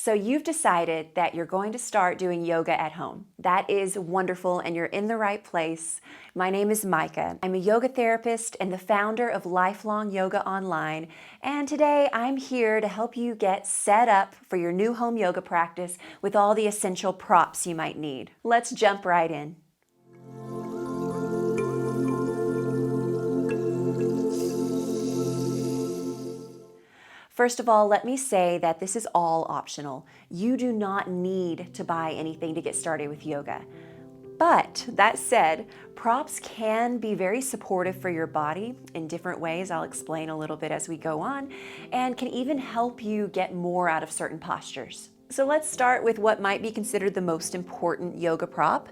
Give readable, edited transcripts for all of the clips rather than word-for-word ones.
So you've decided that you're going to start doing yoga at home. That is wonderful, and you're in the right place. My name is Mikah. I'm a yoga therapist and the founder of Lifelong Yoga Online. And today I'm here to help you get set up for your new home yoga practice with all the essential props you might need. Let's jump right in. First of all, let me say that this is all optional. You do not need to buy anything to get started with yoga. But that said, props can be very supportive for your body in different ways. I'll explain a little bit as we go on, and can even help you get more out of certain postures. So let's start with what might be considered the most important yoga prop,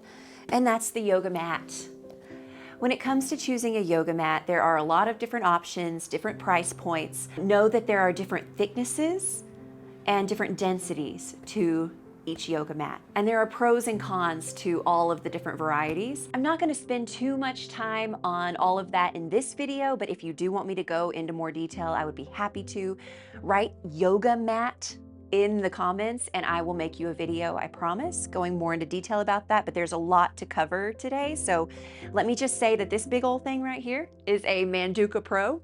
and that's the yoga mat. When it comes to choosing a yoga mat, there are a lot of different options, different price points. Know that there are different thicknesses and different densities to each yoga mat. And there are pros and cons to all of the different varieties. I'm not going to spend too much time on all of that in this video, but if you do want me to go into more detail, I would be happy to. Write yoga mat in the comments and I will make you a video, I promise, going more into detail about that, but there's a lot to cover today. So let me just say that this big old thing right here is a Manduka Pro,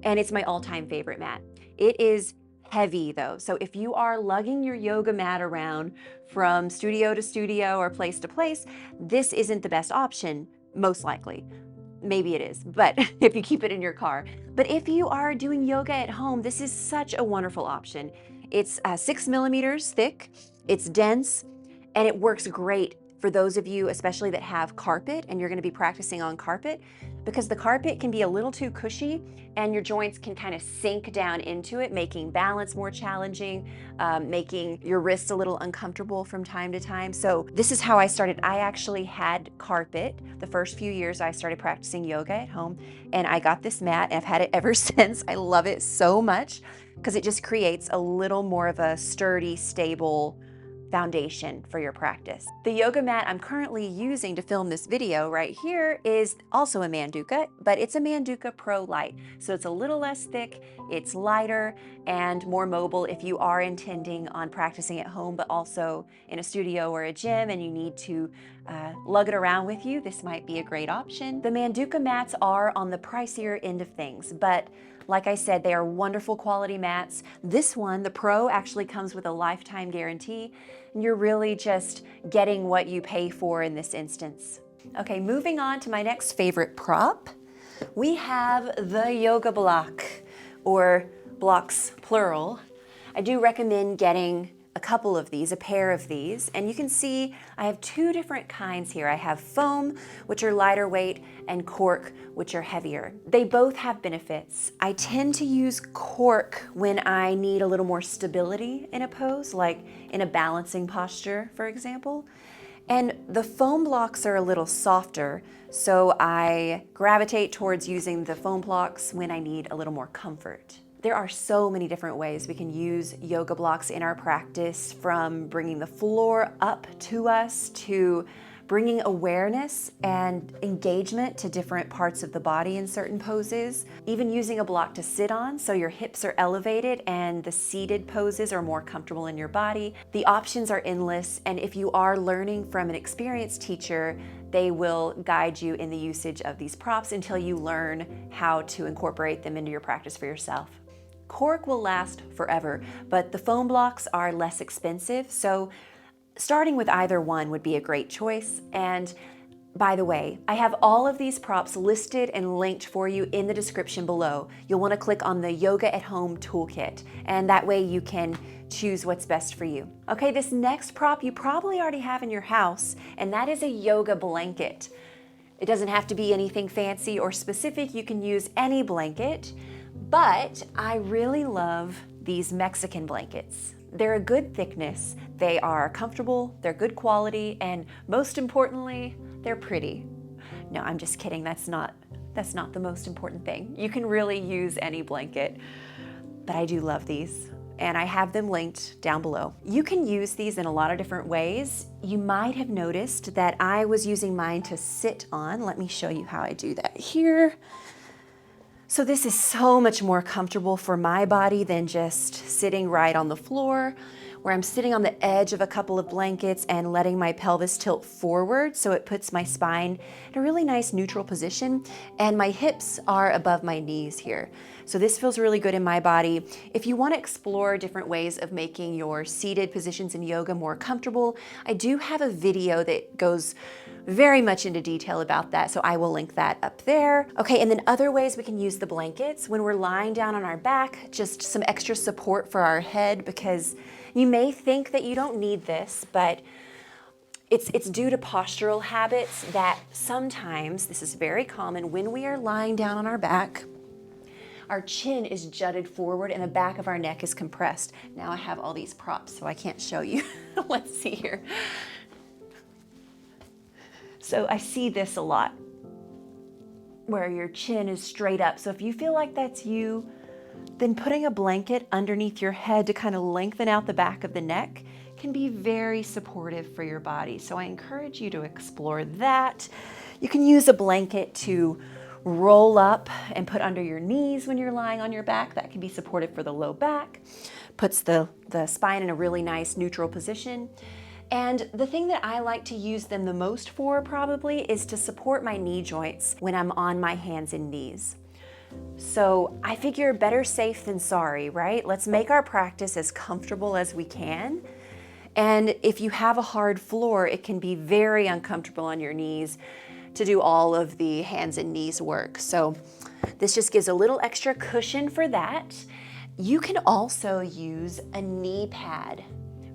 and it's my all-time favorite mat. It is heavy though, so if you are lugging your yoga mat around from studio to studio or place to place, this isn't the best option, most likely. Maybe it is, but if you keep it in your car. But if you are doing yoga at home, this is such a wonderful option. It's 6 millimeters thick, it's dense, and it works great for those of you, especially that have carpet and you're going to be practicing on carpet, because the carpet can be a little too cushy and your joints can kind of sink down into it, making balance more challenging, making your wrists a little uncomfortable from time to time. So this is how I started. I actually had carpet the first few years I started practicing yoga at home, and I got this mat and I've had it ever since. I love it so much because it just creates a little more of a sturdy, stable foundation for your practice. The yoga mat I'm currently using to film this video right here is also a Manduka, but it's a Manduka Pro Light. So it's a little less thick, it's lighter and more mobile if you are intending on practicing at home, but also in a studio or a gym and you need to lug it around with you. This might be a great option. The Manduka mats are on the pricier end of things, but like I said, they are wonderful quality mats. This one, the Pro, actually comes with a lifetime guarantee, and you're really just getting what you pay for in this instance. Okay, moving on to my next favorite prop, we have the yoga block, or blocks plural. I do recommend getting a couple of these, a pair of these, and you can see I have two different kinds here. I have foam, which are lighter weight, and cork, which are heavier. They both have benefits. I tend to use cork when I need a little more stability in a pose, like in a balancing posture, for example. And the foam blocks are a little softer, so I gravitate towards using the foam blocks when I need a little more comfort. There are so many different ways we can use yoga blocks in our practice, from bringing the floor up to us to bringing awareness and engagement to different parts of the body in certain poses, even using a block to sit on so your hips are elevated and the seated poses are more comfortable in your body. The options are endless, and if you are learning from an experienced teacher, they will guide you in the usage of these props until you learn how to incorporate them into your practice for yourself. Cork will last forever, but the foam blocks are less expensive, so starting with either one would be a great choice. And by the way, I have all of these props listed and linked for you in the description below. You'll want to click on the Yoga at Home toolkit, and that way you can choose what's best for you. Okay, this next prop you probably already have in your house, and that is a yoga blanket. It doesn't have to be anything fancy or specific. You can use any blanket. But I really love these Mexican blankets. They're a good thickness, they are comfortable, they're good quality, and most importantly, they're pretty. No, I'm just kidding, that's not the most important thing. You can really use any blanket, but I do love these, and I have them linked down below. You can use these in a lot of different ways. You might have noticed that I was using mine to sit on. Let me show you how I do that here. So this is so much more comfortable for my body than just sitting right on the floor. where I'm sitting on the edge of a couple of blankets and letting my pelvis tilt forward so it puts my spine in a really nice neutral position, and my hips are above my knees here. So this feels really good in my body. If you want to explore different ways of making your seated positions in yoga more comfortable, I do have a video that goes very much into detail about that, so I will link that up there. Okay, and then other ways we can use the blankets when we're lying down on our back, just some extra support for our head, because you may think that you don't need this, but it's due to postural habits that sometimes, this is very common, when we are lying down on our back, our chin is jutted forward and the back of our neck is compressed. Now I have all these props, so I can't show you. Let's see here. So I see this a lot, where your chin is straight up. So if you feel like that's you, then putting a blanket underneath your head to kind of lengthen out the back of the neck can be very supportive for your body. So I encourage you to explore that. You can use a blanket to roll up and put under your knees when you're lying on your back. That can be supportive for the low back, puts the spine in a really nice neutral position. And the thing that I like to use them the most for probably is to support my knee joints when I'm on my hands and knees. So I figure better safe than sorry, right? Let's make our practice as comfortable as we can. And if you have a hard floor, it can be very uncomfortable on your knees to do all of the hands and knees work. So this just gives a little extra cushion for that. You can also use a knee pad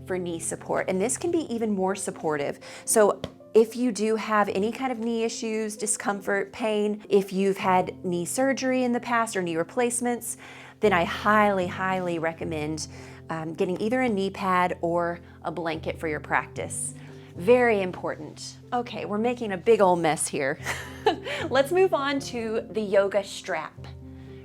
for knee support, and this can be even more supportive. So if you do have any kind of knee issues, discomfort, pain, if you've had knee surgery in the past or knee replacements, then I highly, highly recommend getting either a knee pad or a blanket for your practice. Very important. Okay, we're making a big old mess here. Let's move on to the yoga strap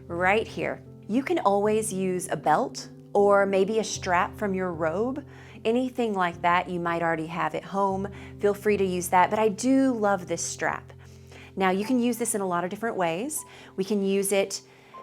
right here. You can always use a belt or maybe a strap from your robe. Anything like that you might already have at home. Feel free to use that, but I do love this strap. Now you can use this in a lot of different ways. We can use it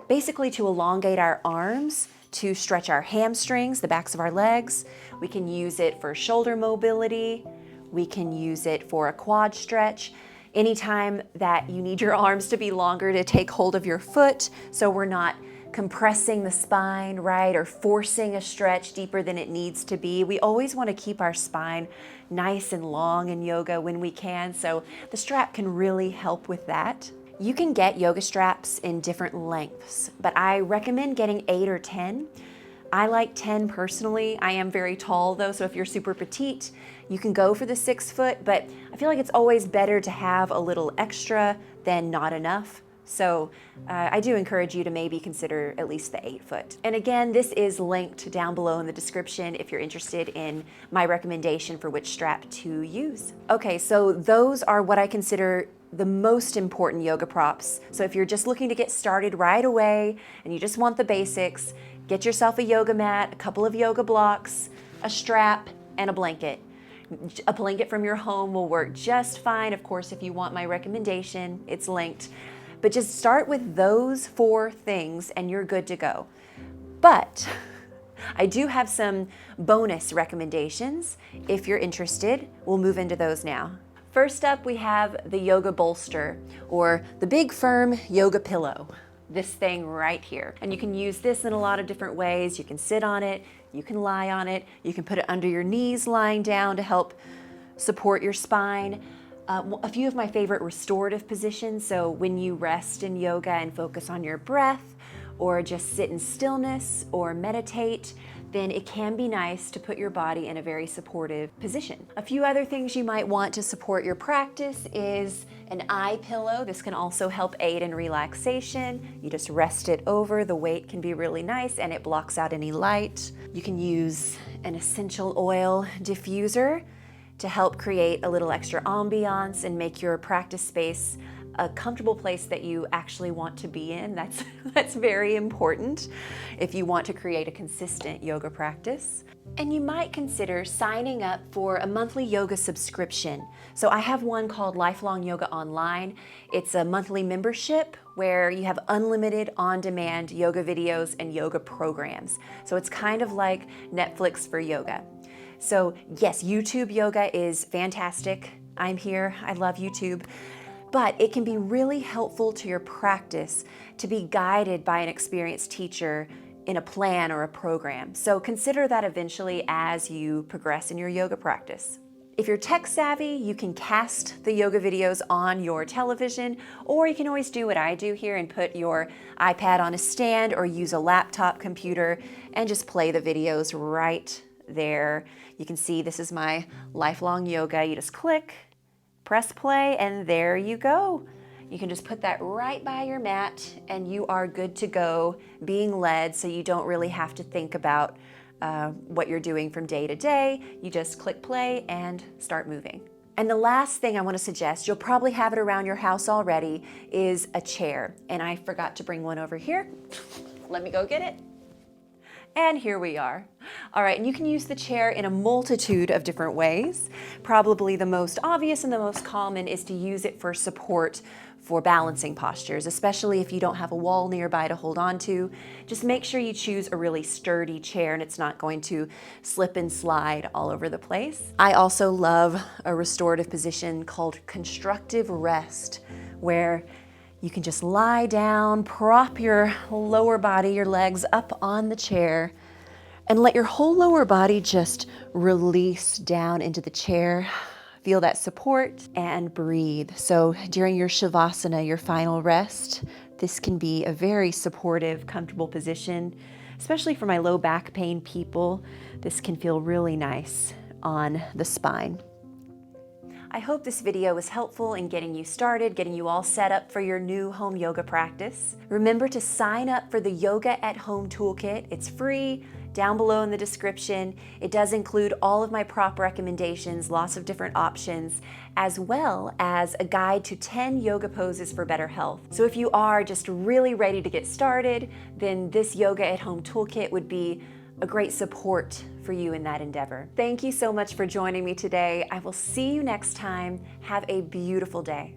basically to elongate our arms, to stretch our hamstrings, the backs of our legs. We can use it for shoulder mobility. We can use it for a quad stretch. Anytime that you need your arms to be longer to take hold of your foot, so we're not compressing the spine, right, or forcing a stretch deeper than it needs to be. We always want to keep our spine nice and long in yoga when we can, so the strap can really help with that. You can get yoga straps in different lengths, but I recommend getting 8 or 10. I like 10 personally. I am very tall though, so if you're super petite, you can go for the 6 foot, but I feel like it's always better to have a little extra than not enough. So I do encourage you to maybe consider at least the 8 foot. And again, this is linked down below in the description if you're interested in my recommendation for which strap to use. Okay, so those are what I consider the most important yoga props. So if you're just looking to get started right away and you just want the basics, get yourself a yoga mat, a couple of yoga blocks, a strap, and a blanket. A blanket from your home will work just fine. Of course, if you want my recommendation, it's linked. But just start with those 4 things and you're good to go. But I do have some bonus recommendations. If you're interested, we'll move into those now. First up, we have the yoga bolster, or the big firm yoga pillow. This thing right here. And you can use this in a lot of different ways. You can sit on it, you can lie on it, you can put it under your knees lying down to help support your spine. A few of my favorite restorative positions, so when you rest in yoga and focus on your breath, or just sit in stillness or meditate, then it can be nice to put your body in a very supportive position. A few other things you might want to support your practice is an eye pillow. This can also help aid in relaxation. You just rest it over. The weight can be really nice and it blocks out any light. You can use an essential oil diffuser to help create a little extra ambiance and make your practice space a comfortable place that you actually want to be in. That's very important if you want to create a consistent yoga practice. And you might consider signing up for a monthly yoga subscription. So I have one called Lifelong Yoga Online. It's a monthly membership where you have unlimited on-demand yoga videos and yoga programs. So it's kind of like Netflix for yoga. So yes, YouTube yoga is fantastic. I'm here, I love YouTube. But it can be really helpful to your practice to be guided by an experienced teacher in a plan or a program. So consider that eventually as you progress in your yoga practice. If you're tech savvy, you can cast the yoga videos on your television, or you can always do what I do here and put your iPad on a stand or use a laptop computer and just play the videos right there. You can see this is my lifelong yoga. You just click, press play, and there you go. You can just put that right by your mat and you are good to go, being led, so you don't really have to think about what you're doing from day to day. You just click play and start moving. And the last thing I want to suggest, you'll probably have it around your house already, is a chair. And I forgot to bring one over here. Let me go get it. And here we are. All right, and you can use the chair in a multitude of different ways. Probably the most obvious and the most common is to use it for support for balancing postures, especially if you don't have a wall nearby to hold on to. Just make sure you choose a really sturdy chair and it's not going to slip and slide all over the place. I also love a restorative position called constructive rest, where you can just lie down, prop your lower body, your legs up on the chair, and let your whole lower body just release down into the chair. Feel that support and breathe. So during your Shavasana, your final rest, this can be a very supportive, comfortable position, especially for my low back pain people. This can feel really nice on the spine. I hope this video was helpful in getting you started, getting you all set up for your new home yoga practice. Remember to sign up for the Yoga at Home Toolkit. It's free, down below in the description. It does include all of my prop recommendations, lots of different options, as well as a guide to 10 yoga poses for better health. So if you are just really ready to get started, then this Yoga at Home Toolkit would be a great support for you in that endeavor. Thank you so much for joining me today. I will see you next time. Have a beautiful day.